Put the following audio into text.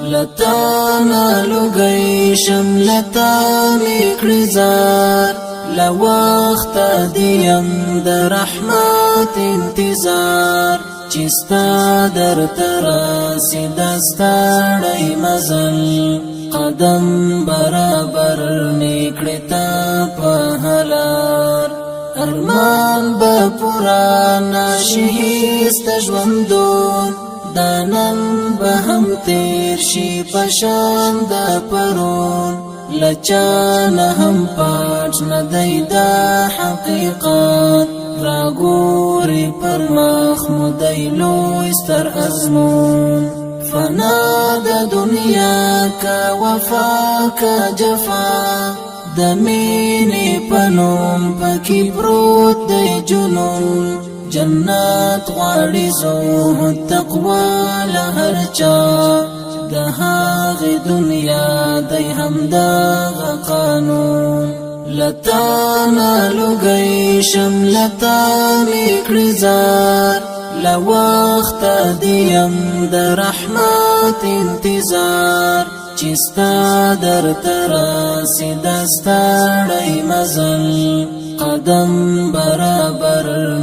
لتانا لگئی شم لتانی کڑزار لوقت دیم در رحمت انتظار چستا در تراسی دستاڑی مزل قدم برابر نکڑتا پہلار ارمان با پرانا شہیست ژوندون دانن به هم تیر شي پشان دا پرون لچان هم پاٹ ندی دا حقیقات را گوری پر مخ مدی لوستر ازمون فنا دا دنیا کا وفا کا جفا دمینی پنوم پکی پروت دی جنون جنات غاڑی زوه تقوی لهر چا دهاغ دنیا دی هم داغ قانون لتانا لگئی شم لتانی کڑزار لوقت دیم در رحمت انتظار چستا در تراسی دستاڑی مزل قدم برابر